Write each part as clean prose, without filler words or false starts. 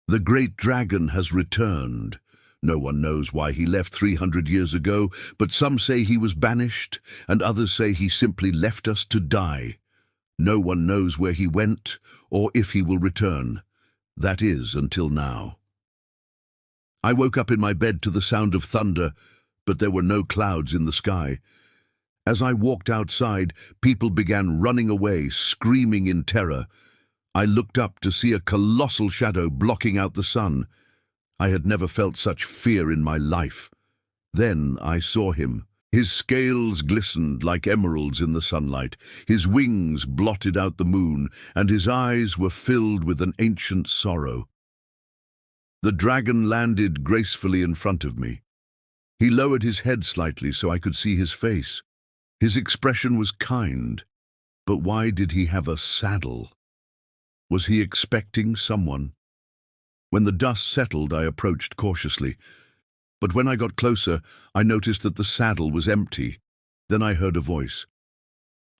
The great dragon has returned. No one knows why he left 300 years ago, but some say he was banished, and others say he simply left us to die. No one knows where he went, or if he will return. That is, until now. I woke up in my bed to the sound of thunder, but there were no clouds in the sky. As I walked outside, people began running away, screaming in terror. I looked up to see a colossal shadow blocking out the sun. I had never felt such fear in my life. Then I saw him. His scales glistened like emeralds in the sunlight. His wings blotted out the moon, and his eyes were filled with an ancient sorrow. The dragon landed gracefully in front of me. He lowered his head slightly so I could see his face. His expression was kind, but why did he have a saddle? Was he expecting someone? When the dust settled, I approached cautiously. But when I got closer, I noticed that the saddle was empty. Then I heard a voice.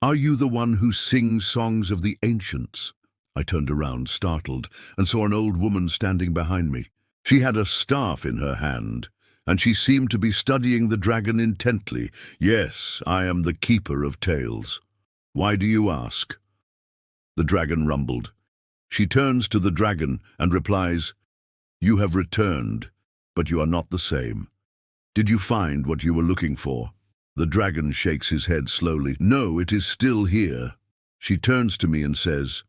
"Are you the one who sings songs of the ancients?" I turned around, startled, and saw an old woman standing behind me. She had a staff in her hand, and she seemed to be studying the dragon intently. "Yes, I am the keeper of tales. Why do you ask?" The dragon rumbled. She turns to the dragon and replies, "You have returned, but you are not the same. Did you find what you were looking for?" The dragon shakes his head slowly. "No, it is still here." She turns to me and says,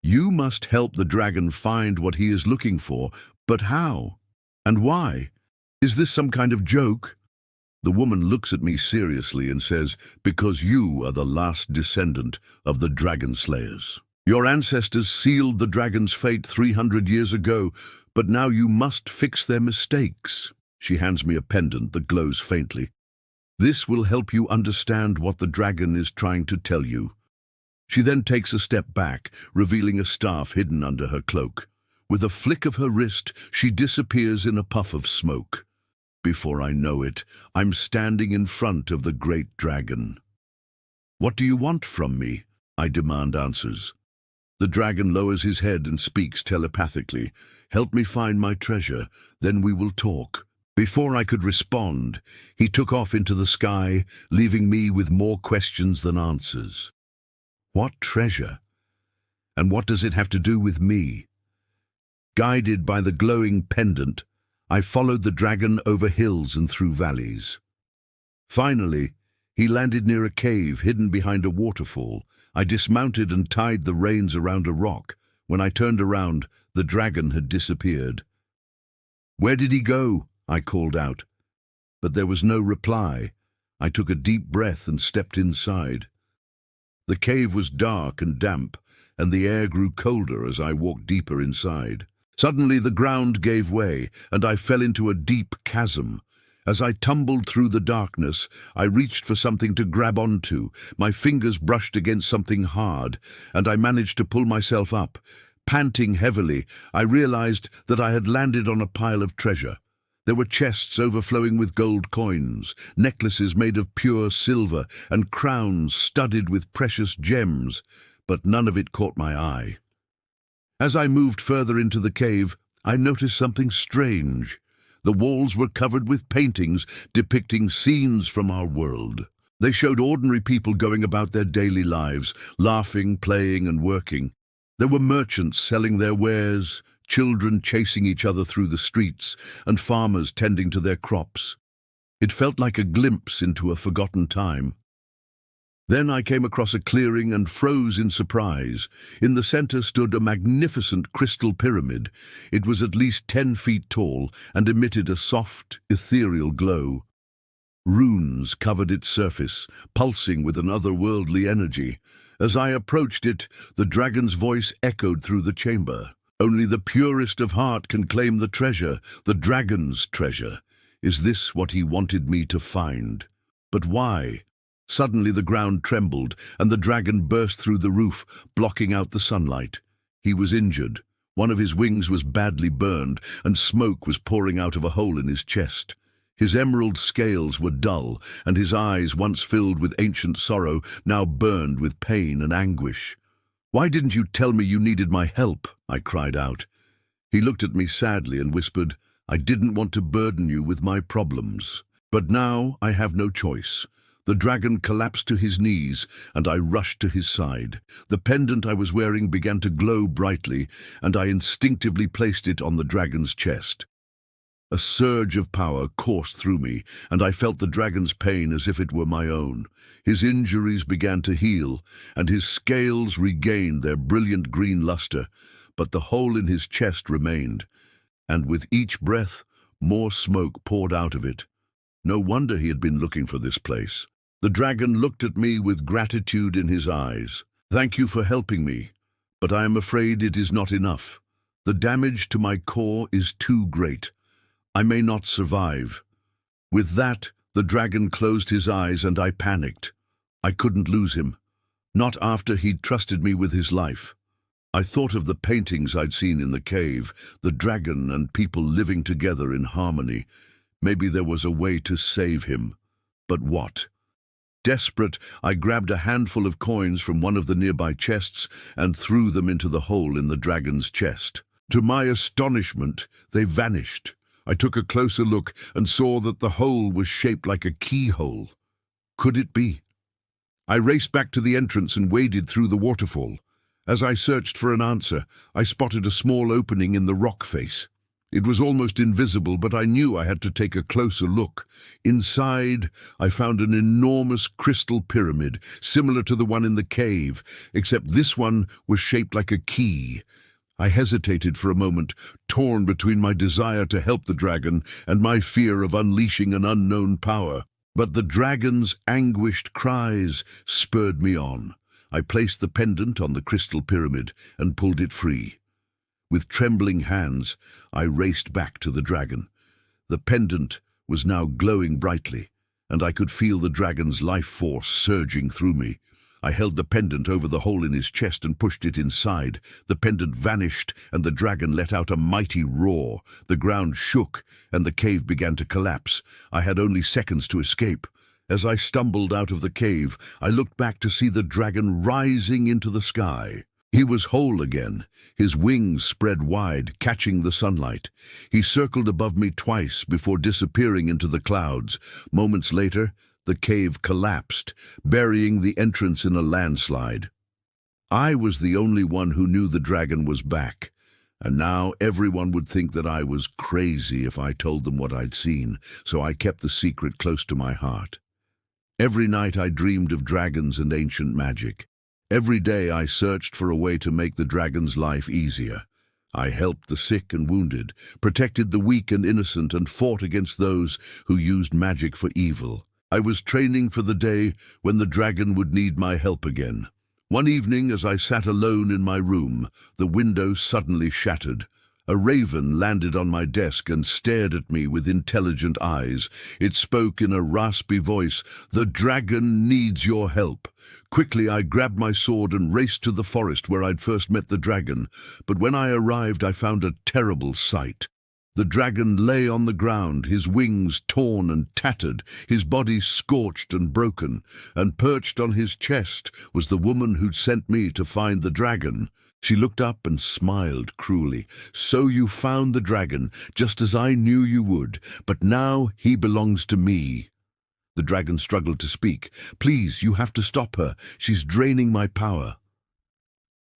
"You must help the dragon find what he is looking for, but how? And why? Is this some kind of joke?" The woman looks at me seriously and says, "Because you are the last descendant of the dragon slayers. Your ancestors sealed the dragon's fate 300 years ago, but now you must fix their mistakes." She hands me a pendant that glows faintly. "This will help you understand what the dragon is trying to tell you." She then takes a step back, revealing a staff hidden under her cloak. With a flick of her wrist, she disappears in a puff of smoke. Before I know it, I'm standing in front of the great dragon. "What do you want from me?" I demand answers. The dragon lowers his head and speaks telepathically. "Help me find my treasure, then we will talk." Before I could respond, he took off into the sky, leaving me with more questions than answers. What treasure? And what does it have to do with me? Guided by the glowing pendant, I followed the dragon over hills and through valleys. Finally, he landed near a cave hidden behind a waterfall. I dismounted and tied the reins around a rock. When I turned around, the dragon had disappeared. "Where did he go?" I called out. But there was no reply. I took a deep breath and stepped inside. The cave was dark and damp, and the air grew colder as I walked deeper inside. Suddenly the ground gave way, and I fell into a deep chasm. As I tumbled through the darkness, I reached for something to grab onto. My fingers brushed against something hard, and I managed to pull myself up. Panting heavily, I realized that I had landed on a pile of treasure. There were chests overflowing with gold coins, necklaces made of pure silver, and crowns studded with precious gems, but none of it caught my eye. As I moved further into the cave, I noticed something strange. The walls were covered with paintings depicting scenes from our world. They showed ordinary people going about their daily lives, laughing, playing, and working. There were merchants selling their wares, children chasing each other through the streets, and farmers tending to their crops. It felt like a glimpse into a forgotten time. Then I came across a clearing and froze in surprise. In the center stood a magnificent crystal pyramid. It was at least 10 feet tall and emitted a soft, ethereal glow. Runes covered its surface, pulsing with an otherworldly energy. As I approached it, the dragon's voice echoed through the chamber. "Only the purest of heart can claim the treasure, the dragon's treasure. Is this what he wanted me to find? But why?" Suddenly the ground trembled, and the dragon burst through the roof, blocking out the sunlight. He was injured. One of his wings was badly burned, and smoke was pouring out of a hole in his chest. His emerald scales were dull, and his eyes, once filled with ancient sorrow, now burned with pain and anguish. "Why didn't you tell me you needed my help?" I cried out. He looked at me sadly and whispered, "I didn't want to burden you with my problems. But now I have no choice." The dragon collapsed to his knees, and I rushed to his side. The pendant I was wearing began to glow brightly, and I instinctively placed it on the dragon's chest. A surge of power coursed through me, and I felt the dragon's pain as if it were my own. His injuries began to heal, and his scales regained their brilliant green luster, but the hole in his chest remained, and with each breath, more smoke poured out of it. No wonder he had been looking for this place. The dragon looked at me with gratitude in his eyes. "Thank you for helping me, but I am afraid it is not enough. The damage to my core is too great. I may not survive." With that, the dragon closed his eyes and I panicked. I couldn't lose him, not after he'd trusted me with his life. I thought of the paintings I'd seen in the cave, the dragon and people living together in harmony. Maybe there was a way to save him. But what? Desperate, I grabbed a handful of coins from one of the nearby chests and threw them into the hole in the dragon's chest. To my astonishment, they vanished. I took a closer look and saw that the hole was shaped like a keyhole. Could it be? I raced back to the entrance and waded through the waterfall. As I searched for an answer, I spotted a small opening in the rock face. It was almost invisible, but I knew I had to take a closer look. Inside, I found an enormous crystal pyramid, similar to the one in the cave, except this one was shaped like a key. I hesitated for a moment, torn between my desire to help the dragon and my fear of unleashing an unknown power. But the dragon's anguished cries spurred me on. I placed the pendant on the crystal pyramid and pulled it free. With trembling hands, I raced back to the dragon. The pendant was now glowing brightly, and I could feel the dragon's life force surging through me. I held the pendant over the hole in his chest and pushed it inside. The pendant vanished, and the dragon let out a mighty roar. The ground shook, and the cave began to collapse. I had only seconds to escape. As I stumbled out of the cave, I looked back to see the dragon rising into the sky. He was whole again, his wings spread wide, catching the sunlight. He circled above me twice before disappearing into the clouds. Moments later, the cave collapsed, burying the entrance in a landslide. I was the only one who knew the dragon was back, and now everyone would think that I was crazy if I told them what I'd seen, so I kept the secret close to my heart. Every night I dreamed of dragons and ancient magic. Every day I searched for a way to make the dragon's life easier. I helped the sick and wounded, protected the weak and innocent, and fought against those who used magic for evil. I was training for the day when the dragon would need my help again. One evening, as I sat alone in my room, the window suddenly shattered. A raven landed on my desk and stared at me with intelligent eyes. It spoke in a raspy voice, "The dragon needs your help." Quickly I grabbed my sword and raced to the forest where I'd first met the dragon. But when I arrived, I found a terrible sight. The dragon lay on the ground, his wings torn and tattered, his body scorched and broken, and perched on his chest was the woman who'd sent me to find the dragon. She looked up and smiled cruelly. "So you found the dragon, just as I knew you would, but now he belongs to me." The dragon struggled to speak. "Please, you have to stop her. She's draining my power."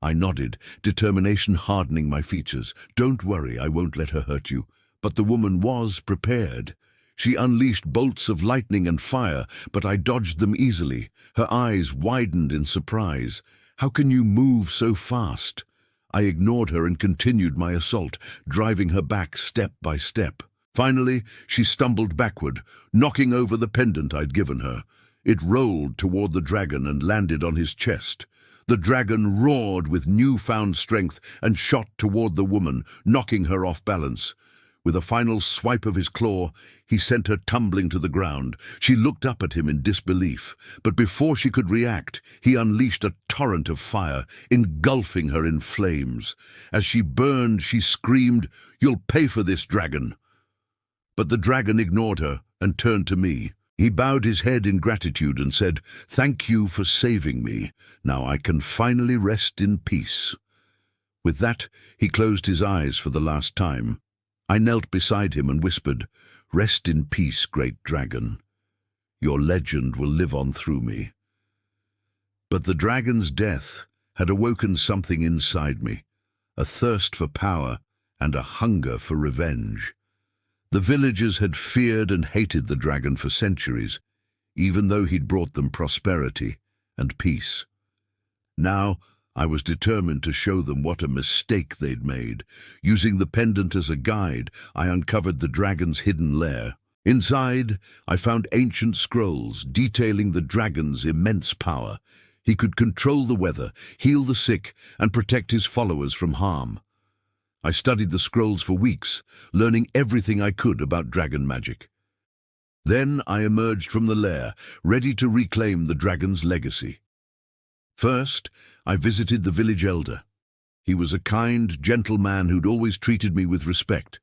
I nodded, determination hardening my features. "Don't worry, I won't let her hurt you." But the woman was prepared. She unleashed bolts of lightning and fire, but I dodged them easily. Her eyes widened in surprise. "How can you move so fast?" I ignored her and continued my assault, driving her back step by step. Finally, she stumbled backward, knocking over the pendant I'd given her. It rolled toward the dragon and landed on his chest. The dragon roared with newfound strength and shot toward the woman, knocking her off balance. With a final swipe of his claw, he sent her tumbling to the ground. She looked up at him in disbelief, but before she could react, he unleashed a torrent of fire, engulfing her in flames. As she burned, she screamed, "You'll pay for this, dragon!" But the dragon ignored her and turned to me. He bowed his head in gratitude and said, "Thank you for saving me. Now I can finally rest in peace." With that, he closed his eyes for the last time. I knelt beside him and whispered, "Rest in peace, great dragon. Your legend will live on through me." But the dragon's death had awoken something inside me, a thirst for power and a hunger for revenge. The villagers had feared and hated the dragon for centuries, even though he'd brought them prosperity and peace. Now, I was determined to show them what a mistake they'd made. Using the pendant as a guide, I uncovered the dragon's hidden lair. Inside, I found ancient scrolls detailing the dragon's immense power. He could control the weather, heal the sick, and protect his followers from harm. I studied the scrolls for weeks, learning everything I could about dragon magic. Then I emerged from the lair, ready to reclaim the dragon's legacy. First, I visited the village elder. He was a kind, gentle man who'd always treated me with respect.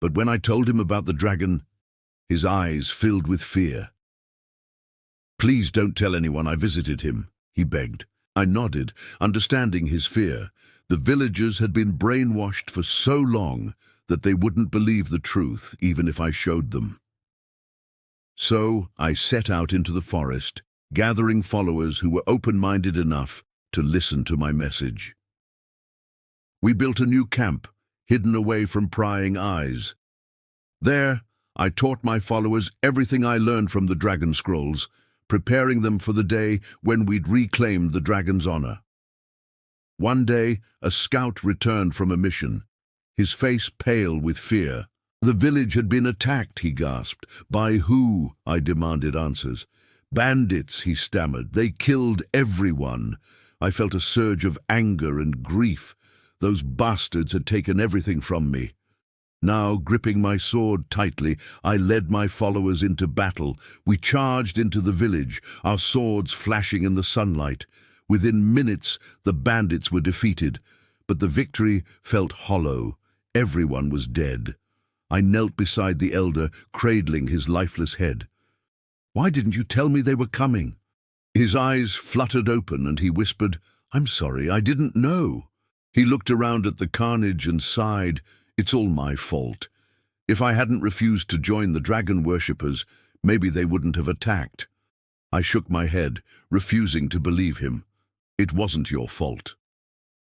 But when I told him about the dragon, his eyes filled with fear. "Please don't tell anyone I visited him," he begged. I nodded, understanding his fear. The villagers had been brainwashed for so long that they wouldn't believe the truth, even if I showed them. So I set out into the forest, gathering followers who were open-minded enough to listen to my message. We built a new camp, hidden away from prying eyes. There, I taught my followers everything I learned from the dragon scrolls, preparing them for the day when we'd reclaim the dragon's honor. One day, a scout returned from a mission, his face pale with fear. "The village had been attacked," he gasped. "By who?" I demanded answers. "Bandits," he stammered. "They killed everyone." I felt a surge of anger and grief. Those bastards had taken everything from me. Now, gripping my sword tightly, I led my followers into battle. We charged into the village, our swords flashing in the sunlight. Within minutes, the bandits were defeated, but the victory felt hollow. Everyone was dead. I knelt beside the elder, cradling his lifeless head. "Why didn't you tell me they were coming?" His eyes fluttered open and he whispered, "I'm sorry, I didn't know." He looked around at the carnage and sighed, "It's all my fault. If I hadn't refused to join the dragon worshippers, maybe they wouldn't have attacked." I shook my head, refusing to believe him. "It wasn't your fault."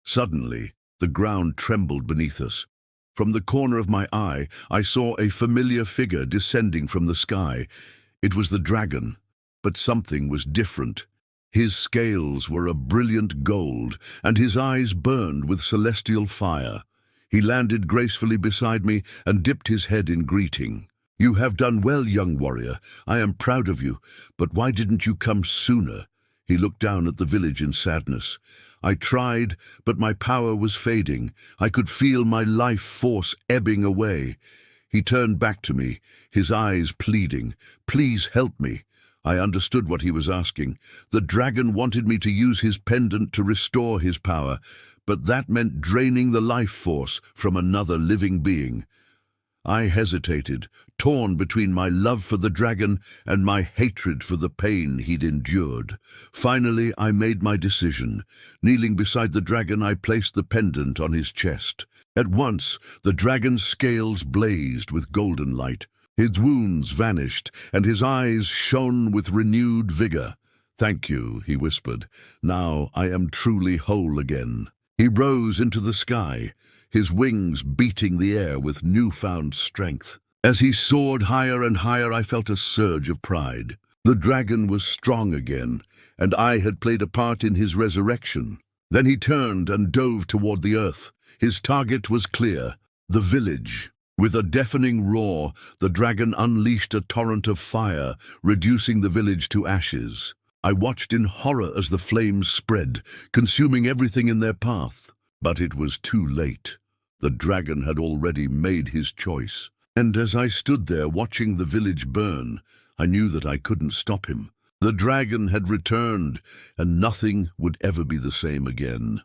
Suddenly, the ground trembled beneath us. From the corner of my eye, I saw a familiar figure descending from the sky. It was the dragon, but something was different. His scales were a brilliant gold, and his eyes burned with celestial fire. He landed gracefully beside me and dipped his head in greeting. "You have done well, young warrior. I am proud of you, but why didn't you come sooner?" He looked down at the village in sadness. "I tried, but my power was fading. I could feel my life force ebbing away." He turned back to me, his eyes pleading. "Please help me." I understood what he was asking. The dragon wanted me to use his pendant to restore his power, but that meant draining the life force from another living being. I hesitated, torn between my love for the dragon and my hatred for the pain he'd endured. Finally, I made my decision. Kneeling beside the dragon, I placed the pendant on his chest. At once, the dragon's scales blazed with golden light. His wounds vanished, and his eyes shone with renewed vigor. "Thank you," he whispered. "Now I am truly whole again." He rose into the sky, his wings beating the air with newfound strength. As he soared higher and higher, I felt a surge of pride. The dragon was strong again, and I had played a part in his resurrection. Then he turned and dove toward the earth. His target was clear, the village. With a deafening roar, the dragon unleashed a torrent of fire, reducing the village to ashes. I watched in horror as the flames spread, consuming everything in their path. But it was too late. The dragon had already made his choice. And as I stood there watching the village burn, I knew that I couldn't stop him. The dragon had returned, and nothing would ever be the same again.